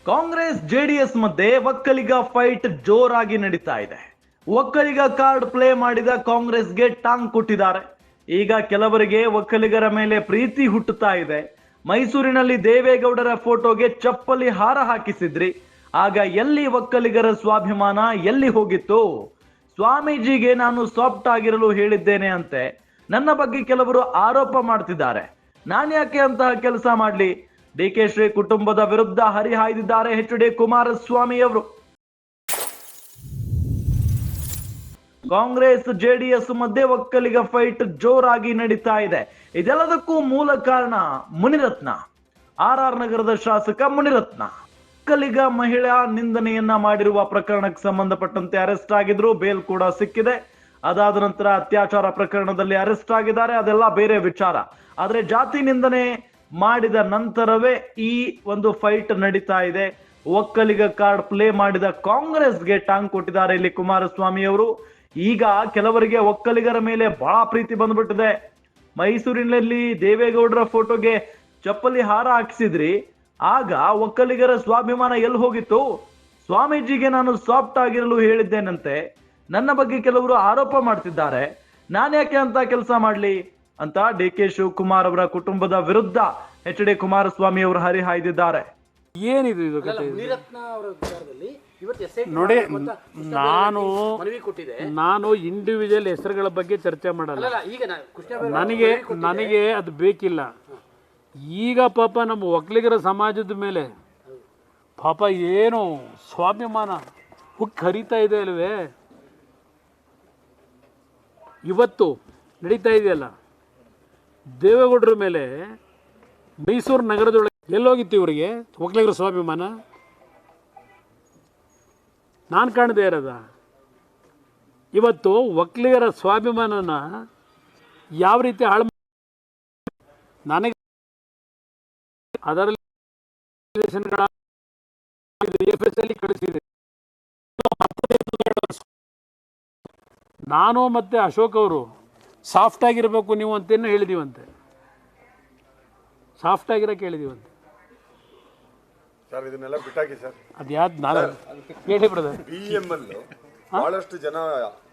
Congress JDS ಮಧ್ಯೆ Vokkaliga fight ಜೋರಾಗಿ ನಡೀತಾ ಇದೆ. ಒಕ್ಕಲಿಗ ಕಾರ್ಡ್ ಪ್ಲೇ ಮಾಡಿದ ಕಾಂಗ್ರೆಸ್ಗೆ ಟಾಂಗ್ ಕೊಟ್ಟಿದ್ದಾರೆ. ಈಗ ಕೆಲವರಿಗೆ ಒಕ್ಕಲಿಗರ ಮೇಲೆ ಪ್ರೀತಿ ಹುಟ್ಟುತ್ತಾ ಇದೆ. ಮೈಸೂರಿನಲ್ಲಿ ದೇವೇಗೌಡರ ಫೋಟೋಗೆ ಚಪ್ಪಲಿ ಹಾರ ಹಾಕಿಸಿದ್ರಿ. ಆಗ ಎಲ್ಲಿ ಒಕ್ಕಲಿಗರ ಸ್ವಾಭಿಮಾನ ಎಲ್ಲಿ ಹೋಗಿತ್ತು? ಸ್ವಾಮೀಜಿಗೆ ನಾನು ಸಾಫ್ಟ್ ಆಗಿರಲು ಹೇಳಿದ್ದೇನೆ ಅಂತೆ ನನ್ನ ಬಗ್ಗೆ ಕೆಲವರು ಆರೋಪ ಮಾಡ್ತಿದ್ದಾರೆ. ನಾನ್ಯಾಕೆ ಅಂತಹ ಕೆಲಸ ಮಾಡ್ಲಿ? ಡಿಕೆ ಶ್ರೀ ಕುಟುಂಬದ ವಿರುದ್ಧ ಹರಿಹಾಯ್ದಿದ್ದಾರೆ ಎಚ್.ಡಿ. ಕುಮಾರಸ್ವಾಮಿ ಅವರು. ಕಾಂಗ್ರೆಸ್ ಜೆಡಿಎಸ್ ಮಧ್ಯೆ ಒಕ್ಕಲಿಗ ಫೈಟ್ ಜೋರಾಗಿ ನಡೀತಾ ಇದೆ. ಇದೆಲ್ಲದಕ್ಕೂ ಮೂಲ ಕಾರಣ ಮುನಿರತ್ನ. ಆರ್ ನಗರದ ಶಾಸಕ ಮುನಿರತ್ನ ಒಕ್ಕಲಿಗ ಮಹಿಳಾ ನಿಂದನೆಯನ್ನ ಮಾಡಿರುವ ಪ್ರಕರಣಕ್ಕೆ ಸಂಬಂಧಪಟ್ಟಂತೆ ಅರೆಸ್ಟ್ ಆಗಿದ್ರು. ಬೇಲ್ ಕೂಡ ಸಿಕ್ಕಿದೆ. ಅದಾದ ನಂತರ ಅತ್ಯಾಚಾರ ಪ್ರಕರಣದಲ್ಲಿ ಅರೆಸ್ಟ್ ಆಗಿದ್ದಾರೆ. ಅದೆಲ್ಲ ಬೇರೆ ವಿಚಾರ. ಆದ್ರೆ ಜಾತಿ ನಿಂದನೆ ಮಾಡಿದ ನಂತರವೇ ಈ ಒಂದು ಫೈಟ್ ನಡೀತಾ ಇದೆ. ಒಕ್ಕಲಿಗ ಕಾರ್ಡ್ ಪ್ಲೇ ಮಾಡಿದ ಕಾಂಗ್ರೆಸ್ಗೆ ಟಾಂಗ್ ಕೊಟ್ಟಿದ್ದಾರೆ ಇಲ್ಲಿ ಕುಮಾರಸ್ವಾಮಿ ಅವರು. ಈಗ ಕೆಲವರಿಗೆ ಒಕ್ಕಲಿಗರ ಮೇಲೆ ಬಹಳ ಪ್ರೀತಿ ಬಂದ್ಬಿಟ್ಟಿದೆ. ಮೈಸೂರಿನಲ್ಲಿ ದೇವೇಗೌಡರ ಫೋಟೋಗೆ ಚಪ್ಪಲಿ ಹಾರ ಹಾಕಿಸಿದ್ರಿ. ಆಗ ಒಕ್ಕಲಿಗರ ಸ್ವಾಭಿಮಾನ ಎಲ್ಲಿ ಹೋಗಿತ್ತು? ಸ್ವಾಮೀಜಿಗೆ ನಾನು ಸಾಫ್ಟ್ ಆಗಿರಲು ಹೇಳಿದ್ದೇನಂತೆ ನನ್ನ ಬಗ್ಗೆ ಕೆಲವರು ಆರೋಪ ಮಾಡ್ತಿದ್ದಾರೆ. ನಾನ್ಯಾಕೆ ಅಂತ ಕೆಲಸ ಮಾಡ್ಲಿ ಅಂತ ಡಿ.ಕೆ. ಶಿವಕುಮಾರ್ ಅವರ ಕುಟುಂಬದ ವಿರುದ್ಧ ಎಚ್.ಡಿ. ಕುಮಾರಸ್ವಾಮಿ ಅವರು ಹರಿಹಾಯ್ದಿದ್ದಾರೆ. ಏನಿದು ಇದು ಕಥೆ? ನೋಡಿ, ನಾನು ಇಂಡಿವಿಜುವಲ್ ಹೆಸರುಗಳ ಬಗ್ಗೆ ಚರ್ಚೆ ಮಾಡಲ್ಲ. ನನಗೆ ಅದು ಬೇಕಿಲ್ಲ. ಈಗ ಪಾಪ ನಮ್ಮ ಒಕ್ಕಲಿಗರ ಸಮಾಜದ ಮೇಲೆ ಪಾಪ ಏನು ಸ್ವಾಭಿಮಾನ ಹುಕ್ಕಿ ಹರಿತಾ ಇದೆ ಅಲ್ವೇ? ಇವತ್ತು ನಡೀತಾ ಇದೆಯಲ್ಲ ದೇವೇಗೌಡರ ಮೇಲೆ ಮೈಸೂರು ನಗರದೊಳಗೆ ಎಲ್ಲೋಗಿತ್ತು ಇವರಿಗೆ ಒಕ್ಕಲಿಗರ ಸ್ವಾಭಿಮಾನ? ನಾನು ಕಾಣದೇ ಇರೋದ? ಇವತ್ತು ಒಕ್ಕಲಿಗರ ಸ್ವಾಭಿಮಾನನ ಯಾವ ರೀತಿ ಹಾಳು ನನಗೆ ಅದರಲ್ಲಿ ಕಳಿಸಿದೆ. ನಾನು ಮತ್ತೆ ಅಶೋಕ್ ಅವರು ಸಾಫ್ಟ್ ಆಗಿರಬೇಕು ನೀವು ಅಂತೇನು ಹೇಳಿದೀವಂತೆ. ಸಾಫ್ಟ್ ಆಗಿರೋಕೆ ಹೇಳಿದೀವಂತೆ. ಸರ್ ಇದನ್ನೆಲ್ಲ ಬಿಟ್ಟಾಕಿ ಸರ್. ಅದ್ಯಾವ್ದು ನಾನು ಹೇಳಿ ಬ್ರದರ್. BML ಬಹಳಷ್ಟು ಜನ